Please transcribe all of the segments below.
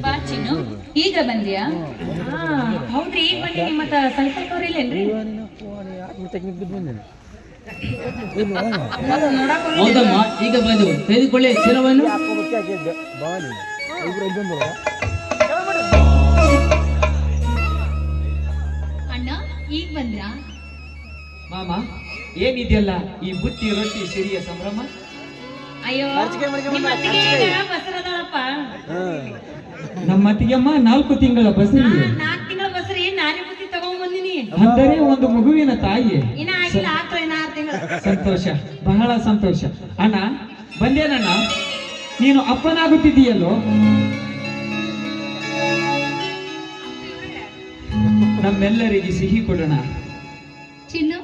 ಬಾ ಚಿನ್ನು, ಈಗ ಬಂದ್ಯಾ? ಹೌದ್ರಿ, ಈಗ ಬಂದಿ. ಮತ್ತ ಸಂಕಲ್ಪ ಅವ್ರ ಇಲ್ಲೇನ್ರಿ? ಹೌದಮ್ಮ, ಈಗ ಬಂದು ತೆಗೆದುಕೊಳ್ಳಿ ಚಿರವನ್ನು. ಅಣ್ಣ, ಈಗ ಬಂದ್ರಾ? ಮಾಮ, ಏನಿದೆಯಲ್ಲ ಈ ಬುತ್ತಿ ರೊಟ್ಟಿ ಸಿರಿಯ ಸಂಭ್ರಮ? ಅಯ್ಯೋ, ನಿಮ್ಮ ಅತ್ತಿಗೆ ಈಗ ಬಸರದಾಳಪ್ಪ. ನಮ್ಮ ಅತ್ತಿಗೆಮ್ಮ 4 ತಿಂಗಳ ಬಸರಿ. 4 ತಿಂಗಳ ಬಸರಿ ನಾನೇ ಬುತ್ತಿ ತಗೊಂಡ್ ಬಂದಿನಿ. ಅಂದರೆ ಒಂದು ಮಗುವಿನ ತಾಯಿ. ಇನ್ನ ಆಗಿಲ್ಲ, ಆಗ್ತದೆ ಇನ್ನ 6 ತಿಂಗಳು. ಸಂತೋಷ, ಬಹಳ ಸಂತೋಷ. ಅಣ್ಣ ಬಂದೇನಣ್ಣ, ನೀನು ಅಪ್ಪನಾಗುತ್ತಿದ್ದೀಯಲ್ಲೋ? ನಮ್ಮೆಲ್ಲರಿಗೆ ಸಿಹಿ ಕೊಡೋಣ. ಚಿನ್ನು,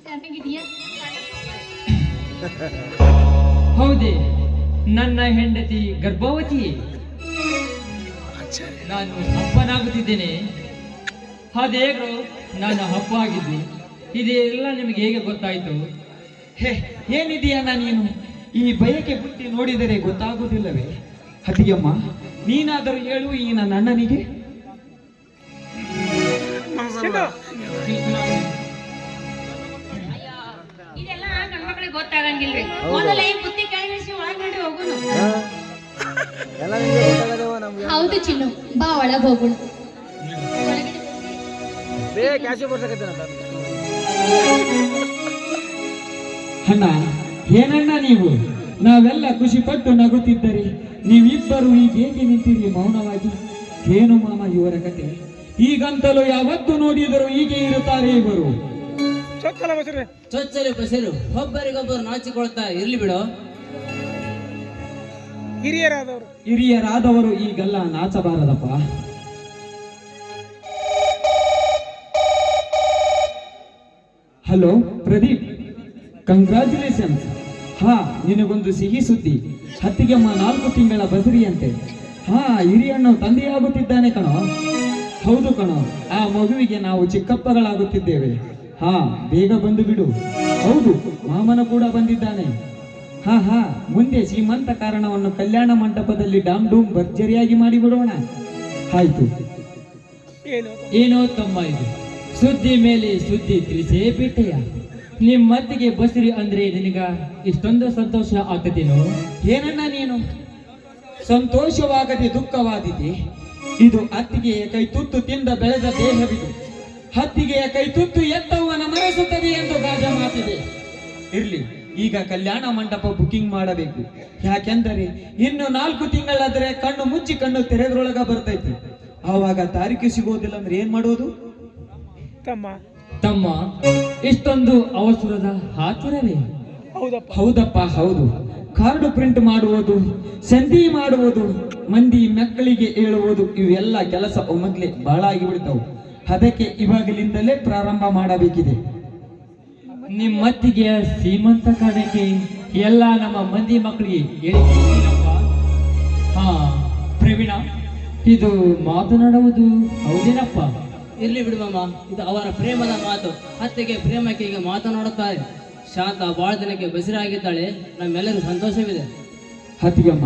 ಚೆನ್ನಾಗಿದೆಯಾ? ಹೌದೇ, ನನ್ನ ಹೆಂಡತಿ ಗರ್ಭವತಿ. ನಾನು ಅಪ್ಪನಾಗುತ್ತಿದ್ದೇನೆ. ಅದೇಗೋ ನಾನು ಹಬ್ಬ ಆಗಿದ್ದೆ. ಇದೆಲ್ಲ ನಿಮಗೆ ಹೇಗೆ ಗೊತ್ತಾಯ್ತು? ಹೇ, ಏನಿದೆಯಣ್ಣ ನೀನು? ಈ ಬಯಕೆ ಬುತ್ತಿ ನೋಡಿದರೆ ಗೊತ್ತಾಗುವುದಿಲ್ಲವೇ? ಅತ್ತಿಗೆಮ್ಮ, ನೀನಾದರೂ ಹೇಳು ಈ ನನ್ನ ಅಣ್ಣನಿಗೆ. ಇದೆಲ್ಲ ಗಂಡ್ಮಕ್ಳಿಗೆ ಗೊತ್ತಾಗಂಗಿಲ್ರಿ. ಮೊದಲ ಈ ಬುತ್ತಿ ಕೆಳಗಿಳಿಸಿ ಒಳಗ್ ನೋಡಿ ಹೋಗುನು. ಹೌದು ಚಿನ್ನು, ಬಾ ಒಳಗ್ ಹೋಗುಣ. ಅಣ್ಣ, ಏನಣ್ಣ ನೀವು? ನಾವೆಲ್ಲ ಖುಷಿ ಪಟ್ಟು ನಗುತ್ತಿದ್ದರೆ ನೀವಿಬ್ಬರು ಹೀಗೇಕೆ ನಿಂತಿರಿ ಮೌನವಾಗಿ? ಏನು ಮಾಮ ಇವರ ಕತೆ? ಈಗಂತಲೂ ಯಾವತ್ತು ನೋಡಿದರೂ ಹೀಗೆ ಇರುತ್ತಾರೆ ಇವರು. ಚೊಚ್ಚಲು ಬಸರು ಒಬ್ಬರಿಗೊಬ್ಬರು ನಾಚಿಕೊಳ್ತಾ ಇರ್ಲಿ ಬಿಡು. ಹಿರಿಯರಾದವರು ಈಗೆಲ್ಲ ನಾಚಬಾರದಪ್ಪ. Hello Pradeep, congratulations. ಹಾ, ನಿನಗೊಂದು ಸಿಹಿ ಸುದ್ದಿ. ಅತ್ತಿಗೆಮ್ಮ 4 ತಿಂಗಳ ಬಸರಿಯಂತೆ. ಹಾ, ಹಿರಿಯಣ್ಣು ತಂದೆಯಾಗುತ್ತಿದ್ದಾನೆ ಕಣೋ. ಹೌದು ಕಣೋ, ಆ ಮಗುವಿಗೆ ನಾವು ಚಿಕ್ಕಪ್ಪಗಳಾಗುತ್ತಿದ್ದೇವೆ. ಹಾ, ಬೇಗ ಬಂದು ಬಿಡು. ಹೌದು, ಮಾಮನ ಕೂಡ ಬಂದಿದ್ದಾನೆ. ಹಾ ಹಾ, ಮುಂದೆ ಶ್ರೀಮಂತ ಕಾರಣವನ್ನು ಕಲ್ಯಾಣ ಮಂಟಪದಲ್ಲಿ ಡಾಮ್ ಡೂಮ್ ಭರ್ಜರಿಯಾಗಿ ಮಾಡಿಬಿಡೋಣ. ಆಯ್ತು. ಏನೋ ತಮ್ಮ, ಇದು ಸುದ್ದಿ ಮೇಲೆ ಸುದ್ದಿ ತಿಳಿಸೇ ಬಿಟ್ಟೆಯ. ನಿಮ್ಮತ್ತಿಗೆ ಬಸರಿ ಅಂದ್ರೆ ನಿನಗ ಇಷ್ಟೊಂದು ಸಂತೋಷ ಆಗ್ತದೇನೋ? ಏನನ್ನ ನೀನು? ಸಂತೋಷವಾಗದೆ ದುಃಖವಾದಿದೆ. ಇದು ಅತ್ತಿಗೆಯ ಕೈ ತುತ್ತು ತಿಂದ ಬೆಳೆದ ದೇಹವಿದು. ಹತ್ತಿಗೆಯ ಕೈ ತುತ್ತು ಎತ್ತವನ ಮನಸುತ್ತದೆ ಎಂದು ಗಾಜ ಮಾತಿದೆ. ಇರ್ಲಿ, ಈಗ ಕಲ್ಯಾಣ ಮಂಟಪ ಬುಕಿಂಗ್ ಮಾಡಬೇಕು. ಯಾಕೆಂದರೆ ಇನ್ನು 4 ತಿಂಗಳಾದರೆ ಕಣ್ಣು ಮುಚ್ಚಿ ಕಣ್ಣು ತೆರೆದ್ರೊಳಗ ಬರ್ತೈತಿ. ಆವಾಗ ತಾರೀಕು ಸಿಗೋದಿಲ್ಲ ಅಂದ್ರೆ ಏನ್ ಮಾಡೋದು? ತಮ್ಮ, ಇಷ್ಟೊಂದು ಅವಸರದ ಆತುರವೇ? ಹೌದಪ್ಪ, ಹೌದು. ಕಾರ್ಡು ಪ್ರಿಂಟ್ ಮಾಡುವುದು, ಸಂಧಿ ಮಾಡುವುದು, ಮಂದಿ ಮಕ್ಕಳಿಗೆ ಹೇಳುವುದು, ಇವೆಲ್ಲ ಕೆಲಸ ಒಮ್ಮಗ್ಲೆ ಬಹಳ ಆಗಿಬಿಡ್ತಾವು. ಅದಕ್ಕೆ ಇವಾಗಲಿಂದಲೇ ಪ್ರಾರಂಭ ಮಾಡಬೇಕಿದೆ. ನಿಮ್ಮತ್ತಿಗೆ ಶ್ರೀಮಂತ ಕಾರಣಕ್ಕೆ ಎಲ್ಲ ನಮ್ಮ ಮಂದಿ ಮಕ್ಕಳಿಗೆ ಹೇಳಿದ್ದೀನಪ್ಪ. ಹಾ ಪ್ರವೀಣ, ಇದು ಮಾತನಾಡುವುದು ಹೌದೇನಪ್ಪ? ಇರ್ಲಿ ಬಿಡುವಮ್ಮ, ಇದು ಅವರ ಪ್ರೇಮದ ಮಾತು. ಅತ್ತೆಗೆ ಪ್ರೇಮಕ್ಕೆ ಈಗ ಮಾತನಾಡುತ್ತಾರೆ. ಶಾಂತ ಬಹಳ ದಿನಕ್ಕೆ ಬಸಿರಾಗಿದ್ದಾಳೆ. ನಮ್ಮೆಲ್ಲರೂ ಸಂತೋಷವಿದೆ. ಹತ್ತಿಗೆಮ್ಮ,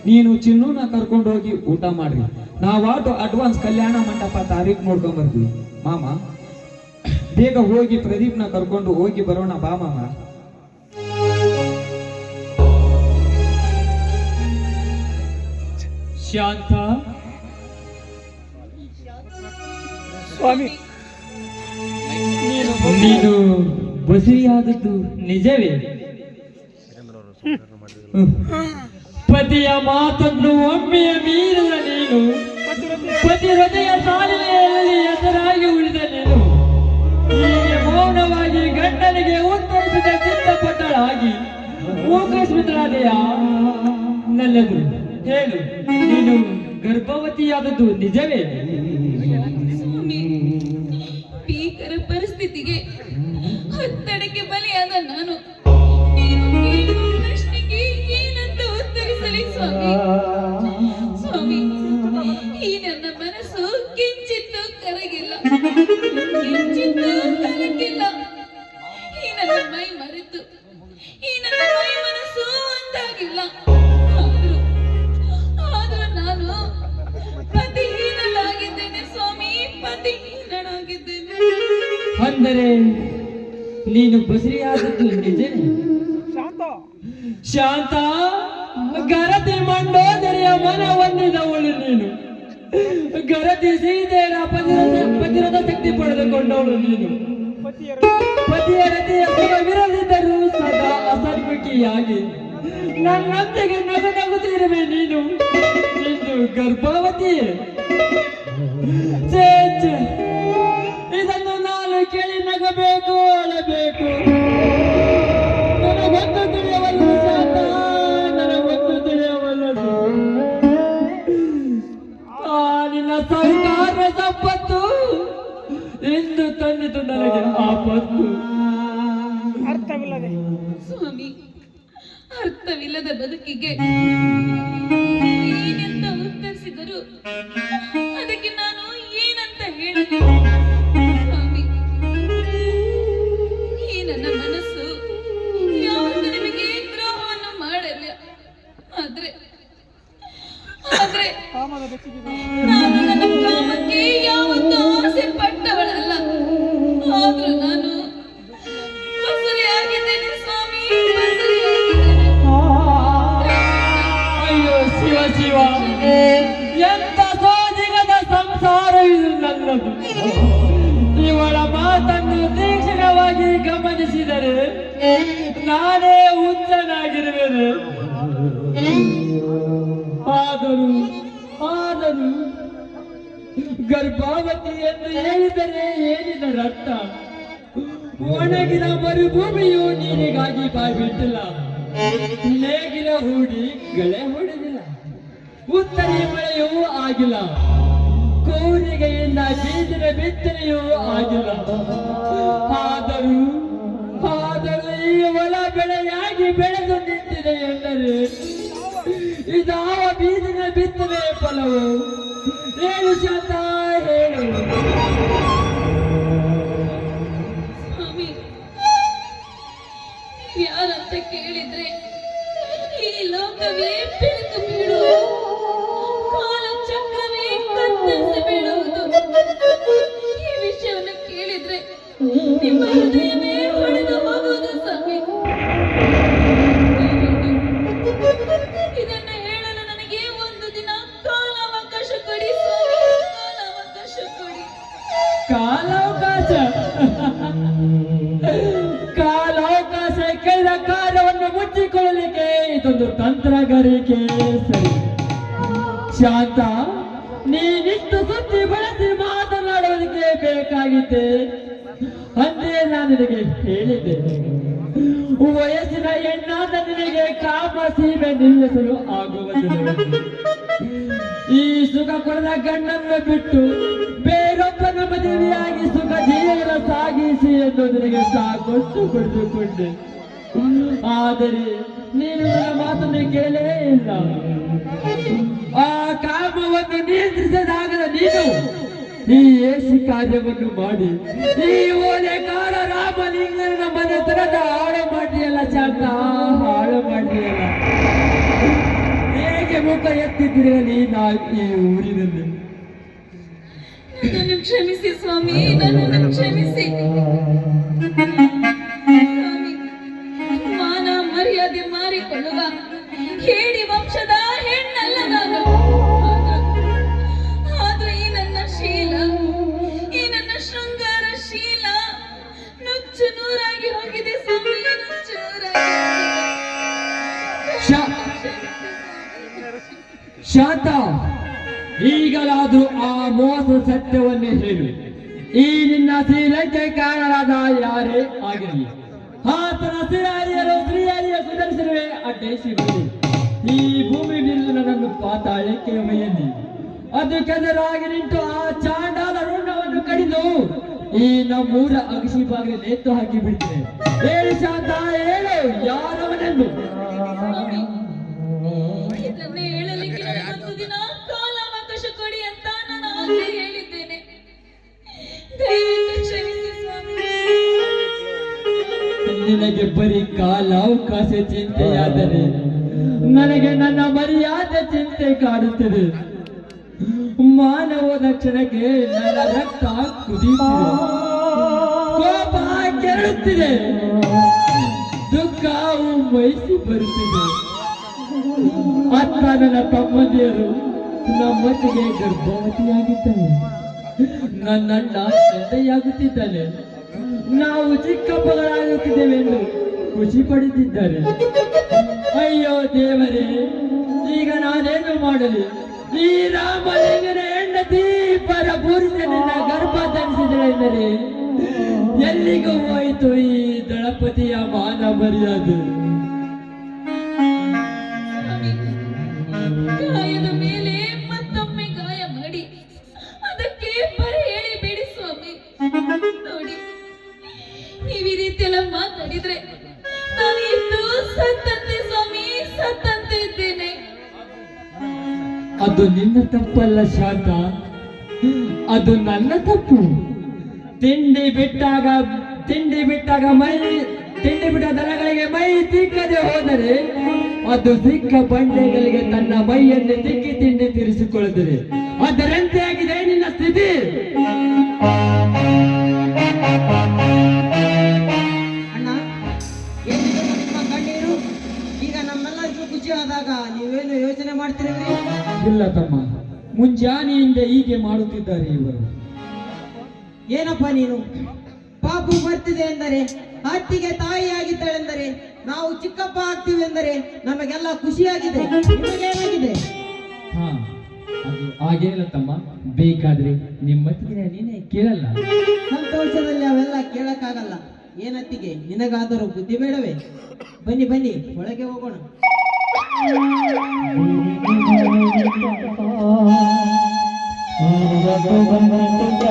ನೀನು ಚಿನ್ನೂನ ಕರ್ಕೊಂಡು ಹೋಗಿ ಊಟ ಮಾಡ್ರಿ. ನಾವಾಟು ಅಡ್ವಾನ್ಸ್ ಕಲ್ಯಾಣ ಮಂಟಪ ತಾರೀಖು ನೋಡ್ಕೊಂಡ್ ಬರ್ತೀವಿ. ಮಾಮ, ಬೇಗ ಹೋಗಿ ಪ್ರದೀಪ್ನ ಕರ್ಕೊಂಡು ಹೋಗಿ ಬರೋಣ ಬಾ ಮಾಮ. ಶಾಂತ, ಸ್ವಾಮಿ, ನೀನು ಬಸಿಯಾದದ್ದು ನಿಜವೇ? ಪತಿಯ ಮಾತನ್ನು ಒಮ್ಮೆಯ ಮೀರಿದ ನೀನು, ಪತಿ ಹೃದಯ ಸಾಲಿನಲ್ಲಿ ಎದುರಾಗಿ ಉಳಿದ ನೀನು, ಹೀಗೆ ಮೌನವಾಗಿ ಗಂಡನಿಗೆ ಉತ್ತರಿಸಿದ ಚಿತ್ತಪಟ್ಟಳಾಗಿ ಮೂಕಸ್ಮಿತರಾದೆಯಾ? ನಲ್ಲದು ಹೇಳು, ನೀನು ಗರ್ಭವತಿಯಾದದ್ದು ನಿಜವೇ? ಭೀಕರ ಪರಿಸ್ಥಿತಿಗೆ ಒತ್ತಡಕ್ಕೆ ಬಲಿಯಾದ ನಾನು ಪ್ರಶ್ನೆಗೆ ಏನಂತ ಉತ್ತರಿಸಲಿ ಸ್ವಾಮಿ? ಸ್ವಾಮಿ, ಈ ನನ್ನ ಮನಸ್ಸು ಕಿಂಚಿತ್ತು ಕರಗಿಲ್ಲ, ಕಿಂಚಿತ್ತು ಕರಗಿಲ್ಲ. ಈ ನನ್ನ ಮೈ ಮರೆತು, ಈ ನನ್ನ ಮೈ ಮನಸ್ಸು ಒಂದಾಗಿಲ್ಲ. ಆದ್ರೂ ನಾನು ಅಂದರೆ ನೀನು ಬಸರಿಯಾದದ್ದು ನಿಜನೇ? ಶಾಂತ ಶಾಂತ, ಗರತಿ ಮಂಡೋದರಿಯ ಮನ ಹೊಂದಿದವಳು ನೀನು. ಗರತಿ ಸೀತೆಯ ಪತಿರದ ಶಕ್ತಿ ಪಡೆದುಕೊಂಡವಳು ನೀನು. ಪತಿಯ ರತಿಯ ಸುಖವಿರದಿದ್ದರೂ ಸದಾ ಅಸನ್ಮುಖಿಯಾಗಿ ನನ್ನೊಂದಿಗೆ ನಗುತ್ತಿರುವೆ ನೀನು. ಇಂದು ಗರ್ಭವತಿಯೇ? ಛೇ ಛೇ, ಇದನ್ನು ನಾನು ಕೇಳಿ ನಗಬೇಕು, ಅಳಬೇಕು. ನನಗೊಂದು ತಿಳಿಯವಲ್ಲ ಶಾಂತ, ನನಗೊಂದು ತಿಳಿಯವಲ್ಲದು. ನಿನ್ನ ಸಹಕಾರ ಸಂಪತ್ತು ಇಂದು ತಂದಿತು ನನಗೆ ಆಪತ್ತು. ಅರ್ಥವಿಲ್ಲದೆ ಸ್ವಾಮಿ, ಅರ್ಥವಿಲ್ಲದ ಬದುಕಿಗೆ ಏನಂತ ಉತ್ತರಿಸಿದರು ಅದಕ್ಕೆ ನಾನು ಏನಂತ ಹೇಳಲಿ ಸ್ವಾಮಿ? ಈ ನನ್ನ ಮನಸ್ಸು ಯಾವತ್ತೂ ನಿಮಗೆ ದ್ರೋಹವನ್ನು ಮಾಡಲ್ಲ. ಆದ್ರೆ ಕಾಮದ ಬೆಚ್ಚಿಗೆ ನಾನು ನನ್ನ ಕಾಮಕ್ಕೆ ಯಾವತ್ತೂ ಆಸೆ ಪಟ್ಟವಳಲ್ಲ. ಆದ್ರೂ ನಾನು ಬಸರಿಯಾಗಿದ್ದೇನೆ ಸ್ವಾಮಿ, ಬಸರಿಯಾಗಿದ್ದೇನೆ. ಅಯ್ಯೋ ಶಿವ ಶಿವ, ಎಂತ ಸೋಜಿಗದ ಸಂಸಾರ ಇದು ನನ್ನದು. ಇವಳ ಮಾತನ್ನು ತೀಕ್ಷ್ಣವಾಗಿ ಗಮನಿಸಿದರೆ ನಾನೇ ಹುಚ್ಚನಾಗಿರುವೆನು. ಆದರೂ ಗರ್ಭಾವತಿ ಎಂದು ಹೇಳಿದರೆ ಏನಿದರ ಅರ್ಥ? ಒಣಗಿದ ಮರುಭೂಮಿಯು ನೀರಿಗಾಗಿ ಬಾಯ್ಬಿಟ್ಟಿಲ್ಲ, ನೇಗಿಲ ಹೂಡಿ ಗಳೆ ಹೊಡೆದಿಲ್ಲ, ಉತ್ತರಿ ಮಳೆಯೂ ಆಗಿಲ್ಲ, ಕೋರಿಗೆಯಿಂದ ಬೀದಿನ ಬಿತ್ತನೆಯೂ ಆಗಿಲ್ಲ. ಆದರೂ ಈ ಹೊಲ ಬೆಳೆಯಾಗಿ ಬೆಳೆದು ನಿಂತಿದೆ ಎಂದರೆ ಇದಾವ ಬೀದಿನ ಬಿತ್ತನೆ ಫಲವು? ಹೇಳು ಶಾಂತ, ಹೇಳು. ಸ್ವಾಮಿ, ಯಾರಂತ ಕೇಳಿದ್ರೆ ಈ ಲೋಕವೇ ಬೆಳಕು ಬೀಳುವುದು, ಕಾಲ ಚಕ್ರವೇ ಕತ್ತರಿಸಿ ಬೀಳುವುದು. ಈ ವಿಷಯವನ್ನು ಕೇಳಿದ್ರೆ ನಿಮ್ಮ ಹೃದಯವೇ ಹೊಡೆದು ಹೋಗುವುದು ಸ್ವಾಮಿ. ಇದನ್ನು ಹೇಳಲು ನನಗೆ ಒಂದು ದಿನ ಕಾಲಾವಕಾಶ ಕೊಡಿ ಸ್ವಾಮಿ, ಕಾಲಾವಕಾಶ ಕೊಡಿ. ಕಾಲಾವಕಾಶ ಕೇಳಿದ ಕಾರ್ಯವನ್ನು ಮುಚ್ಚಿಕೊಳ್ಳಲಿಕ್ಕೆ ಇದೊಂದು ತಂತ್ರಗಾರಿಕೆ. ಸರಿ ಶಾಂತ, ನೀನಿಷ್ಟು ಸುದ್ದಿ ಬಳಸಿ ಮಾತನಾಡೋದಕ್ಕೆ ಬೇಕಾಗಿದ್ದೆ. ಅಂದೇ ನಾನು ನಿನಗೆ ಹೇಳಿದ್ದೆ, ವಯಸ್ಸಿನ ಹೆಣ್ಣಾದ ನಿನಗೆ ಕಾಮ ಸೀಮೆ ನಿಲ್ಲಿಸಲು ಆಗುವುದಿಲ್ಲ. ಈ ಸುಖ ಕೊಡದ ಗಂಡನ್ನು ಬಿಟ್ಟು ಬೇರೊಬ್ಬನ ಮದುವೆಯಾಗಿ ಸುಖ ಜೀವನ ಸಾಗಿಸಿ ಎಂದು ನಿನಗೆ ಸಾಕಷ್ಟು ಪಡೆದುಕೊಂಡೆ. ಆದರೆ ನೀನು ನನ್ನ ಮಾತನ್ನು ಕೇಳೇ ಇಲ್ಲ. ಆ ಕಾಮವನ್ನು ನಿಯಂತ್ರಿಸದಾಗದ ನೀನು ಈ ಏಸಿ ಕಾರ್ಯವನ್ನು ಮಾಡಿ ಈ ಓಲೆಕಾರ ರಾಮಲಿಂಗನ ಮನೆತನದ ಹಾಳು ಮಾಡಿಯಲ್ಲ ಶಾಂತ, ಹಾಳು ಮಾಡಿಯಲ್ಲ. ಹೇಗೆ ಮುಖ ಎತ್ತಿದ್ದಿರಲಿ ನಾ ಈ ಊರಿನಲ್ಲಿ? ನನ್ನನ್ನು ಕ್ಷಮಿಸಿ ಸ್ವಾಮಿ, ನನ್ನನ್ನು ಕ್ಷಮಿಸಿ ಸ್ವಾಮಿ. ಮಾನ ಮರ್ಯಾದೆ ಮಾರಿಕೊಳ್ಳುವ ಹೇಡಿ ವಂಶದ ಹೆಣ್ಣಲ್ಲ ನಾನು. ಆದ್ರೆ ಈ ನನ್ನ ಶೀಲ, ಈ ನನ್ನ ಶೃಂಗಾರ ಶೀಲ ನುಚ್ಚು ನೂರಾಗಿ ಹೋಗಿದೆ ಸ್ವಾಮಿ, ನುಚ್ಚು ನೂರಾಗಿ ಶಾಂತ, ಈಗಲಾದ್ರೂ ಆ ಮೋಸ ಸತ್ಯವನ್ನು ಹೇಳು. ಈ ನಿನ್ನ ಶೀಲಕ್ಕೆ ಕಾರಣರಾದ ಯಾರೇ ಆಗಿರಲಿ, ಆತನ ಸ್ತ್ರೀಯರು ಸುಧರಿಸಿರುವೆ ಅಡ್ಡೇಸಿರುವೆ. ಈ ಭೂಮಿ ನಿಲ್ಲು ನನ್ನನ್ನು ಪಾತಾಳಕ್ಕೆ ಒಯ್ಯಲಿ. ಅದು ಕೆದರಾಗಿ ನಿಂತು ಆ ಚಾಂಡಾದ ಋಣವನ್ನು ಕಡಿದು ಈ ನಮ್ಮೂರ ಅಗಸಿ ಬಾಗಿಲು ನೇತು ಹಾಕಿ ಬಿಡ್ತೇನೆ. ಹೇಳು ಶಾಂತ, ಹೇಳು, ಯಾರವನೆಂದು? ಇದನ್ನೇ ಹೇಳಲಿಕ್ಕೆ ನನಗೊಂದು ದಿನ ಕಾಲಾವಕಾಶ ಕೊಡಿ ಅಂತ ನಾನು ಆಗಲೇ ಹೇಳಿದ್ದೇನೆ. ದಯವಿಟ್ಟು ಕ್ಷಮಿಸಿ ಸ್ವಾಮಿ. ನಿನಗೆ ಬರೀ ಕಾಲಾವಕಾಶ ಚಿಂತೆಯಾದರೆ ನನಗೆ ನನ್ನ ಮರ್ಯಾದೆ ಚಿಂತೆ ಕಾಡುತ್ತದೆ. ಮಾನವದ ಕ್ಷಣಕ್ಕೆ ನನ್ನ ರಕ್ತ ಕುದಿಯುತ್ತಿದೆ. ಕೋಪ ಕೆರಳುತ್ತಿದೆ, ದುಃಖ ಮೈಸಿ ಬರುತ್ತಿದೆ. ಅತ್ತ ನನ್ನ ತಮ್ಮಂದಿಯರು ನಮ್ಮೊಟ್ಟಿಗೆ ಗರ್ಭವತಿಯಾಗಿದ್ದಾರೆ, ನನ್ನಣ್ಣ ತಂದೆಯಾಗುತ್ತಿದ್ದಾನೆ, ನಾವು ಚಿಕ್ಕಪ್ಪಗಳಾಗುತ್ತಿದ್ದೇವೆ ಎಂದು ಖುಷಿ ಪಡುತ್ತಿದ್ದಾರೆ. ಅಯ್ಯೋ ದೇವರೇ, ಈಗ ನಾನೇನು ಮಾಡಲಿ? ಈ ರಾಮಲಿಂಗನ ಹೆಂಡತಿ ಪರಪುರುಷನಿಂದ ಗರ್ಭ ಧರಿಸಿದಳೆಂದರೆ ಎಲ್ಲಿಗೂ ಹೋಯಿತು ಈ ದಳಪತಿಯ ಮಾನ ಮರ್ಯಾದೆ? ಗಾಯದ ಮೇಲೆ ಮತ್ತೊಮ್ಮೆ ಗಾಯ ಮಾಡಿ ಅದಕ್ಕೆ ಬರ ಹೇಳಿಬೇಡಿ ಸ್ವಾಮಿ. ನೋಡಿ, ನೀವು ಈ ರೀತಿ ಎಲ್ಲ ಮಾತಾಡಿದ್ರೆ ನಾನು ಇದ್ದು ಸತ್ತಂತೆ ಸ್ವಾಮಿ, ಸತ್ತಂತೆ ಇದ್ದೇನೆ. ಅದು ನಿನ್ನ ತಪ್ಪಲ್ಲ ಶಾಂತ, ಅದು ನನ್ನ ತಪ್ಪು. ತಿಂಡಿ ಬಿಟ್ಟಾಗ ಬಿಟ್ಟ ದನಗಳಿಗೆ ಮೈ ತಿಕ್ಕದೆ ಹೋದರೆ ಅದು ಸಿಕ್ಕ ಬಂಡೆಗಳಿಗೆ ತನ್ನ ಮೈಯನ್ನು ತಿಕ್ಕಿ ತಿಂಡಿ ತೀರಿಸಿಕೊಳ್ಳುತ್ತದೆ. ಅದರಂತೆ ಆಗಿದೆ ನಿನ್ನ ಸ್ಥಿತಿ. ಅಣ್ಣ, ಏನಿದೆ ನಿಮ್ಮ ಕಣ್ಣೀರು? ಈಗ ನಮ್ಮೆಲ್ಲರಿಗೂ ಖುಷಿ ಆದಾಗ ನೀವೇನು ಯೋಚನೆ ಮಾಡ್ತಿರಲ್ರಿ? ಇಲ್ಲ ತಮ್ಮ, ಮುಂಜಾನೆಯಿಂದ ಹೀಗೆ ಮಾಡುತ್ತಿದ್ದಾರೆ ಇವರು. ಏನಪ್ಪ ನೀನು? ಪಾಪು ಬರ್ತಿದೆ ಎಂದರೆ, ಅತ್ತಿಗೆ ತಾಯಿಯಾಗಿದ್ದಾಳೆಂದರೆ, ನಾವು ಚಿಕ್ಕಪ್ಪ ಆಗ್ತೀವಿ ಎಂದರೆ ನಮಗೆಲ್ಲ ಖುಷಿಯಾಗಿದೆ. ನಿಮಗೇನಾಗಿದೆ? ಹಾ, ಅದು ಹಾಗೇನಿಲ್ಲ ತಮ್ಮ, ಬೇಕಾದ್ರೆ ನಿಮ್ಮತ್ತಿಗೆ ನೀನೇ ಕೇಳಲ್ಲ. ಸಂತೋಷದಲ್ಲಿ ಅವೆಲ್ಲ ಕೇಳಕ್ಕಾಗಲ್ಲ. ಏನತ್ತಿಗೆ, ನಿನಗಾದರೂ ಬುದ್ಧಿ ಬೇಡವೇ? ಬನ್ನಿ ಬನ್ನಿ, ಒಳಗೆ ಹೋಗೋಣ. ಬಂತು